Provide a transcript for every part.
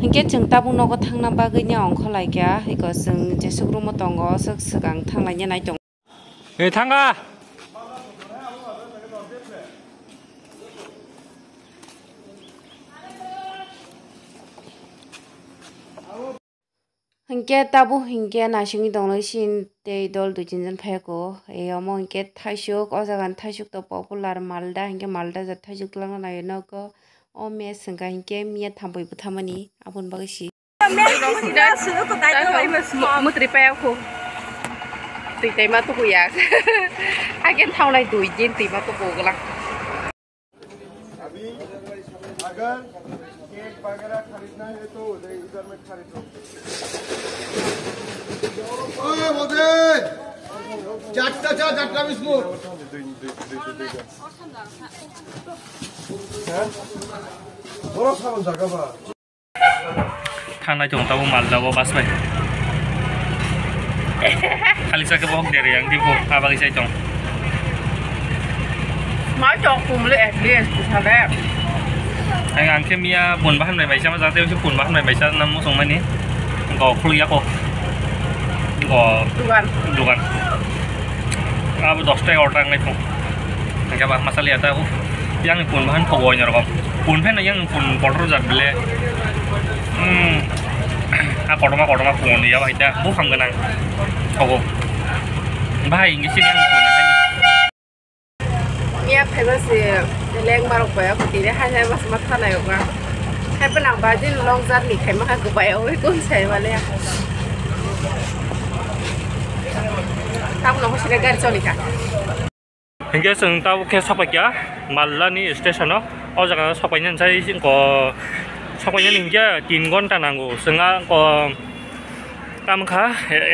Hingke जों tabung nogo thangna bagui ongkho laikya hiko जों jesuk room tongo sigang thanglainya nai dong. Thangga. Hingke tabu hingke nasingi dongloi sin tei dol dujinjan pheko eomo hingke thaisuk o jagan thaisuk to popular Malda hingke Malda jat thaisuk tlang na nogo o me sengka hingke mia thampoi buthamani abun bagui si mutri payakku tui ma tu ya agen thaunai dui jin tui ma tu boglak अगर केक वगैरह खरीदना है तो इधर में खरीदो। ओए बोले चाटा बिस्कुट बड़ा सामान जगह बा थांनाय दं ताबो मालदाबो बासबाय खालि साके बहक देरे yang di bok abang isai dong ma chok kum le experience thale anh ăn cái mía buồn bát này bảy trăm giá tiêu chứ buồn bát này bảy trăm năm sống mấy ní gò khơi yak gò dugan अब 10 टा order này không anh các bạn masalah ada yang buồn bát thầu rồi rồi buồn phết này yang buồn order giật beli order mà buồn thì vậy ta bút hàng cái này thầu bài cái xin yang buồn này mía famous leng barok bayo kutire hai bas matha na yoga hai penang bajin long jar ni khai ma ku bayo oi kun sai wale tam no hosile gar choli ka hingga seng tau ke sapakia malani station no o jaga sapainya sai ko sapainya hingga 3 घन्टा नांगौ senga ko tamkha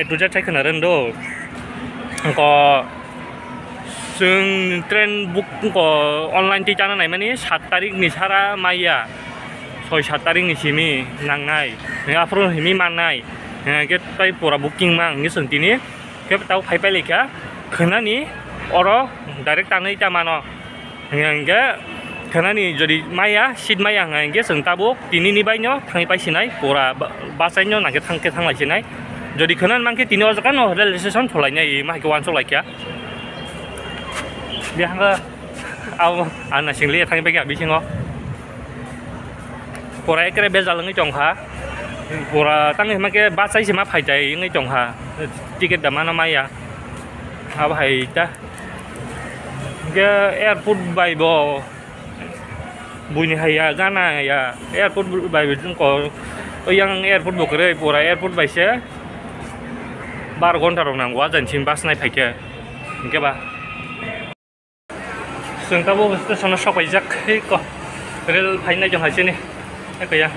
eduja chai khana rendo ko जों train book online ticket नाय माने 7 तारिखनि सारा माइया 6-7 तारिखनि सिमि नांनाय आफ्रो हिमि माननाय के ताइ पुरा बुकिं मा नि सोंतिनि के ताव फाइपाय लेखा खोनानि अरो डाइरेक्ट तानै तामानो हंगे खोनानि जदि माइया सीट माइया हंगे जों ताबो तिनिनि बायनो थाङै पाइसिनाय पुरा बासायनो नागे थांके थांलायसिनाय जदि खोनान मानके तिनि अजकान रेल स्टेशन थलायनाय माइके वानसो लायखा biar nggak aw anak singli thang bagai abis ngo pura ekre bezal ngai jongha pura tang ma ke ba sai sima phai jai ngai jongha tiket da mana maya ab hai ta ke airport bai bo buni hai ya gana ya airport bai jung ko yang airport bo kre pura airport bai se 12 घन्टा rong nang wa jan sim bas nai phai ke ke ba जों दा बबे स्टेशनाव सफैजाखै क रेल फाइनाय जों हासिनि गैया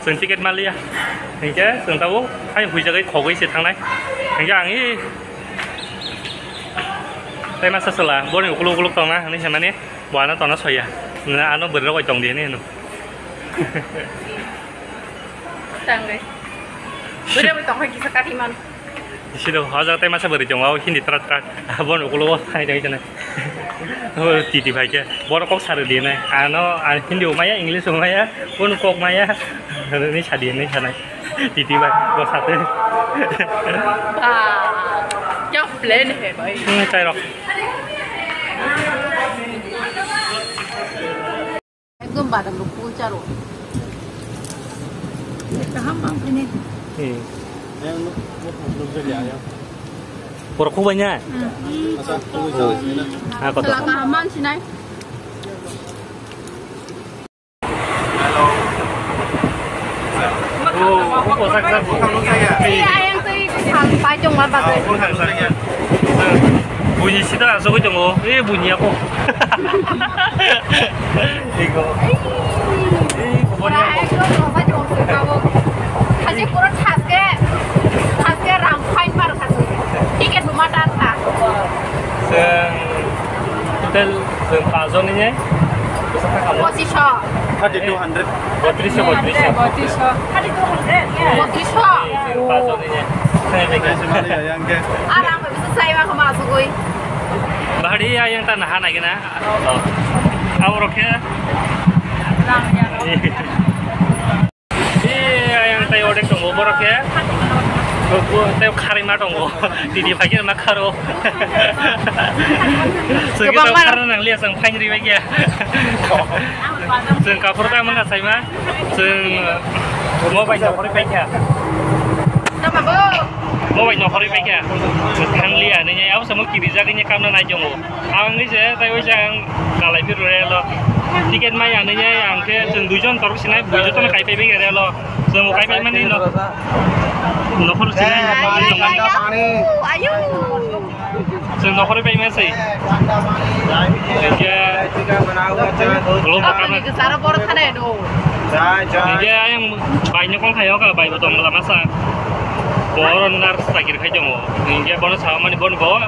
जों टिकेट मालिया हंगे जों दाबो फाइ हुइजाखै खगैसे थांनाय हंगे आंनि ताइ मासा सला बनि उकुल उकुल तंना हनि माने बहाना तना सया ना आनो बोरै रगाय दं देने नु tanggai बोरै तंखै किसा काटिमान Sido, hajar tay masa beri jongau hindi trat bon ukulo hai dai jana titi bhai ke bor kok sar di nai ano hindi umaya english umaya bon kok maya ni chadi ni chana titi bhai bo sate cho plan he bhai chai ro gum badam lu pu charo kaham am ini pura kubanya aku tahu aman sih nai oh sak iya yang tuh sampai jong apa tuh bunyi sida so ko jong bunyi aku igo aja kurang khasnya ram fine par khas tiket rumah data hotel pazon ini posisi 3200 pazon ini alam bisa saya mah masuk gue bahari yang tanah anak gina awroknya खारै मा दङ दिदि फाइखे मा खारो जों गेटाव खारनो नांलिया जों फाइन रिबाय गैया जों कापुर दा मोना साइमा जों मबाइल नखरै फाइखा mobile nó khỏi phải thằng liền này áo sớm kịp ra cái nhà cam này chồng anh ấy sẽ tay với sang cả lại biết rồi lo ticket mai anh ấy nhá anh cái từng đuôi chân tao xin này đuôi chân nó cái phải cái lo giờ một cái mà đi nó khỏi xin này giờ nó khỏi phải mấy gì cái lo mà cái cái sao nó thế này đâu cái bài nó con thấy không cả bài của tôi là mà sao Boron nar sakir khai jong ninja bono sama ni bono bo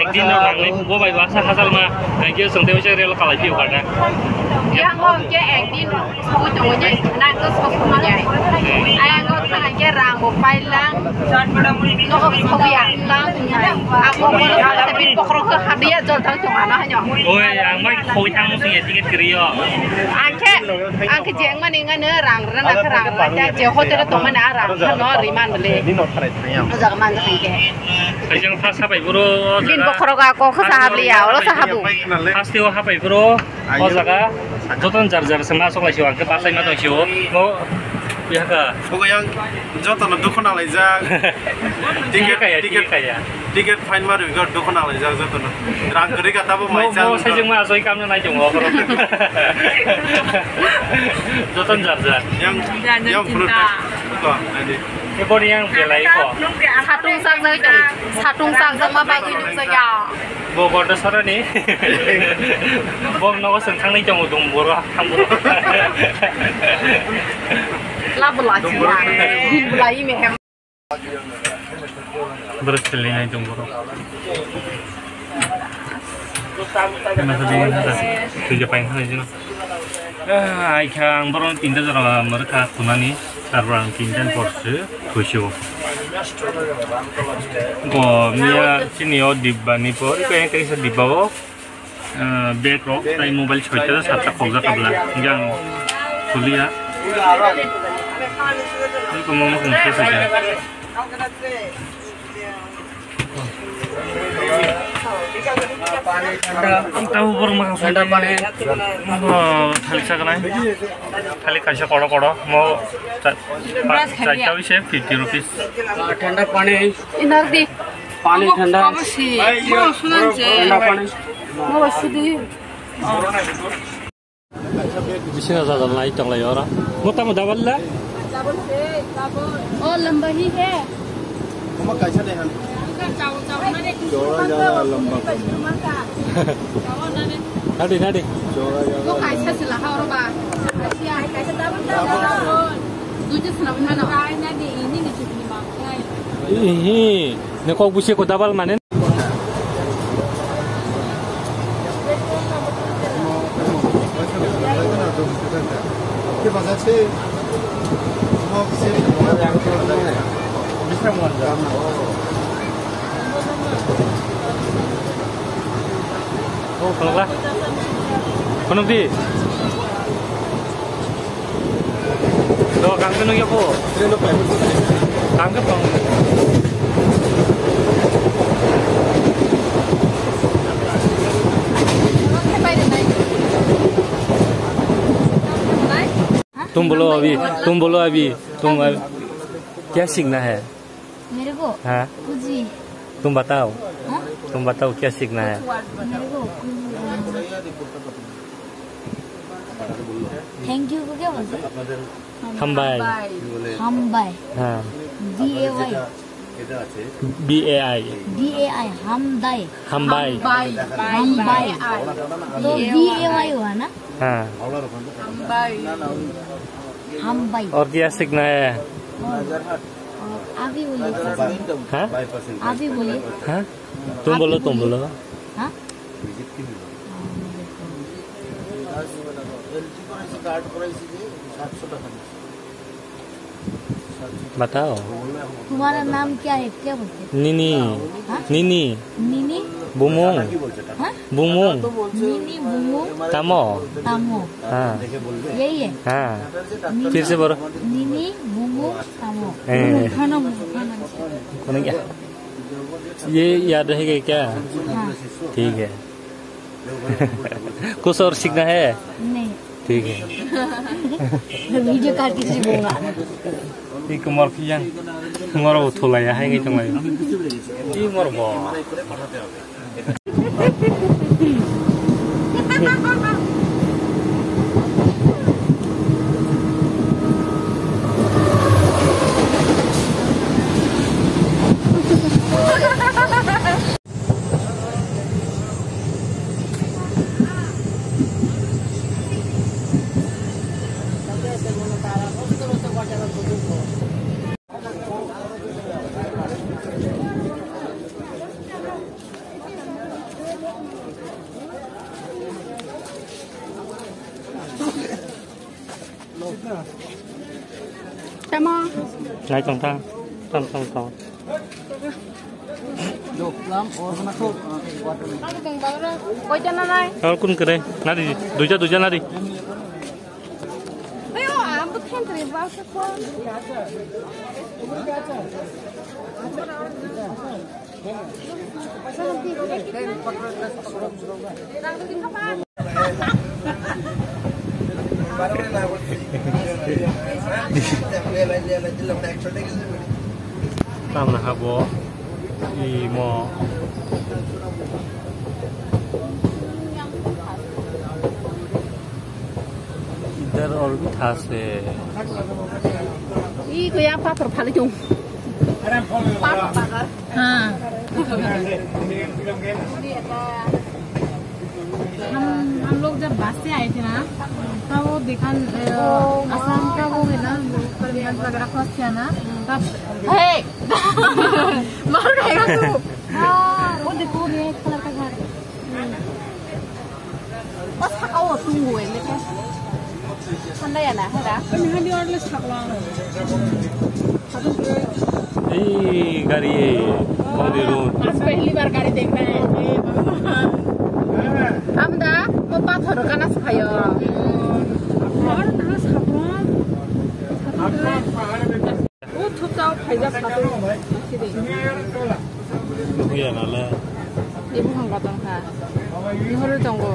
ekdin no nang ni bo bai wasa hasal ma ninja sungte uche rel kalai piu kada yang ngom je ekdin su jong je nang ko so so je ai ngom thang je rang bo pai lang no ko so ya lang aku bono sa bin pokro ko hadia jol thang jong ana ha nyong oi yang mai khoi thang mo sing tiket kriyo an ke jeng mani nga ne rang rana rang ja je hotel to mana rang no riman bele Jangan mandang ke. Kajang pas apa bro? Bin pokro ka ko sahab liya, lo sahabu. Pasti apa bro? Oh jaga, joton jar sama sok lagi orang ke pasai mata sih. Mau ya ke? Pokoknya joton dukun alai jak. Tiket fine maru juga dukun alai jak joton. Rang kiri kata apa mai jak. Mau saya cuma asoi kamu naik jong bro. Joton jar. Yang perlu kok nanti. Cái body yang belai kok. Satung sang ma ba gui nuk sa ya. Bo bo da sara ni. Bo no seng thang ni jong dong bo ra thang bo. La bla chi ya. Bin bla yi me hem. Berhasil ni jong bo. Masa dia tujuh paling hari je. Ai kang baron tinda jara mereka kunani sarang tindan porse kusyo. Go mia sini yo di bani por, ko yang kaya sa di bawo back rock tay mobile choita sa tak pogza kabla yang kuliah. Ini kumama kung kesa ja. Tahu baru makan sunda pani. Thali sakna. Thali kaisa kodo mau चाचा भी शेफ 50 रुपीस ठंडा पानी Inar di. पानी ठंडा ठंडा पानी बिसिना जादल नाइ तंगलाई और मोटा मोटा बल्ला Oh lamba hi hai. Kamu kaisa deh han. Jora jara lamba. Nadi Ko kaisa sila ha ro ba. Kaisa dabon. Tujuh senam mana? Nadi ini ni cuma makai. Ih, ne kok busi ko dabal manen ¿Qué pasa, che? ¿Cómo se Oh, kalau lah. Kono di. Do kang kono ya, Po. Kang ke pang. तुम बोलो अभी तुम क्या सीखना है मेरे को हाँ कुजी तुम बताओ हाँ? क्या सीखना है मेरे को थैंक यू को क्या बोलते हम बाय हम बाय हाँ DAY BAI DAI हम बाय हम बाय हम बाय तो BAY हुआ ना हाँ हम बाय और क्या सीखना है आप ही बोलिए हाँ आप ही बोलिए हाँ तुम बोलो हाँ बताओ। तुम्हारा नाम क्या है? क्या बोलते? नीनी। हाँ? नीनी। नीनी। बुमुंग। हाँ? बुमुंग। नीनी बुमू। तामो। तामो। हाँ। यही है। हाँ। फिर से बोलो। नीनी बुमू तामो। खाना कौन क्या? ये याद रहेगा क्या? हाँ। ठीक है। कुछ और सीखना है? नहीं। ठीक है। वीडियो काट के सीखूंगा। ये कमर की जान कमर वो थोड़ा या है क्या चंगा ये मर बो ngay trong thang trong thôi kun cái đây na đi đối ra na đi tam là hả bố gì mò इधर और भी था से ये कोई आप पापड़ फल क्यों? हाँ। हम लोग जब बस से आए थे ना तब वो देखा आसाम का वो है ना परमिनेंट वगैरह क्रॉस किया ना तब मार रहेगा तू। वो देखो ये कलर का घर बस खाओ tunggu ini kan. Mana ya nah, ada? ये गाड़ी मंदिर आज पहली बार गाड़ी देखना है। अब दा वो पाथर का ना सफाया। वो थुपचाओ फायदा खाते हैं। ये ना ले ये बुkan batang ha. Ini harus tunggu.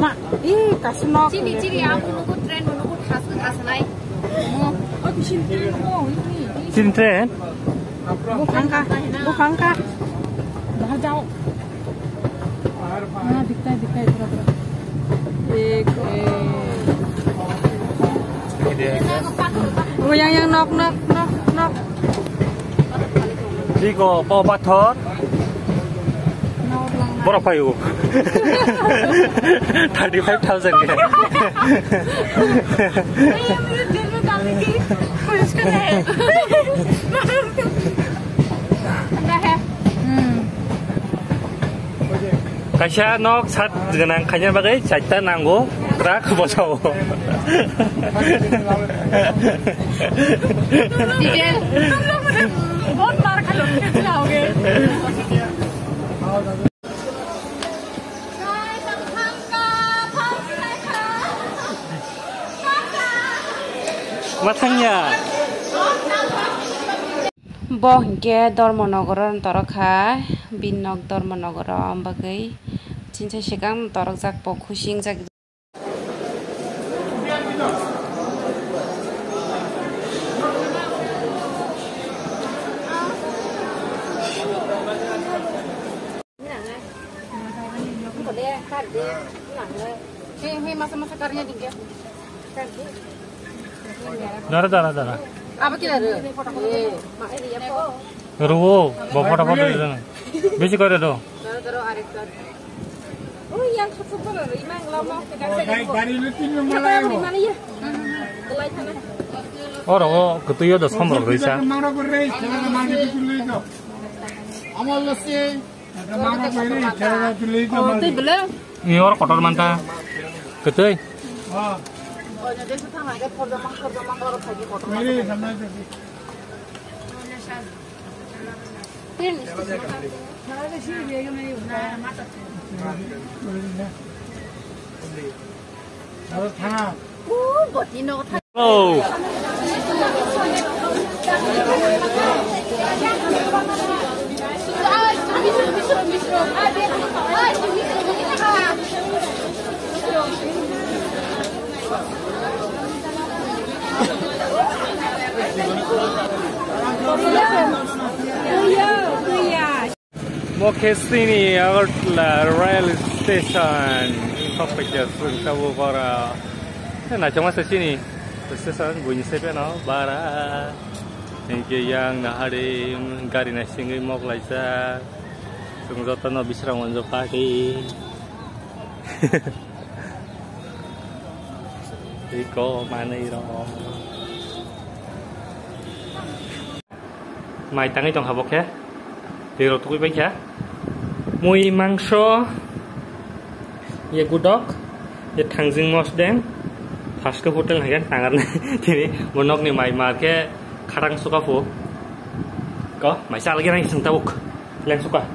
Mak, ih kasih nok. Ciri aku nunggu tren menunggu khas asalai. Oh, bisin tren oh ini. Sin tren Bukan kah? Bahan jauh. Nah, dikta berapa? Oh, yang nok. 이거 버터 뭐라파요? 35,000 개. 가시아 넉 삿 그냥 그냥 바게 잘다 난고 rak 보자고. DJ बहुत मार खा लो खिलाओगे 마탕야 bongke Dharmanagar torokha binnok Dharmanagar ambagai cinta sikang torok jak pokhusing jak masa-masa karya juga. 나라다 Apa kira ada? 그리고 뭐 포토 되잖아. 몇시 거래도 Taruh Arif. Oh, yang super imang lama pegang saya. Bari lutin yang Mana ya? Kelai sana. 어라고 그것도 여도 선물로 그러자. Mara berre, cara mana itu itu. Amal lasi, mara berre, cara itu itu. Oh, tu belum. 이 어라 거टर 많다. 그때 Ah, Ini sama aja. Harus tangan. Oh. Mau ke sini adalah rail station sampai ke Singapura bara. Nah cuma sini station bunyi sepi no bara. Ini yang nahari gari nasi ngai mau belajar. Tunggu no bisra monjo pagi. Iko mana iro. Mai tangi tong habok ya. Hero tuh baik ya. Mui mangso, ya gudok, ya tangjing mosden, tas ke hotel hayan tangan nih. Jadi monok nih mai marke karang suka fu. Kok, mai lagi nang iseng tabuk, yang suka.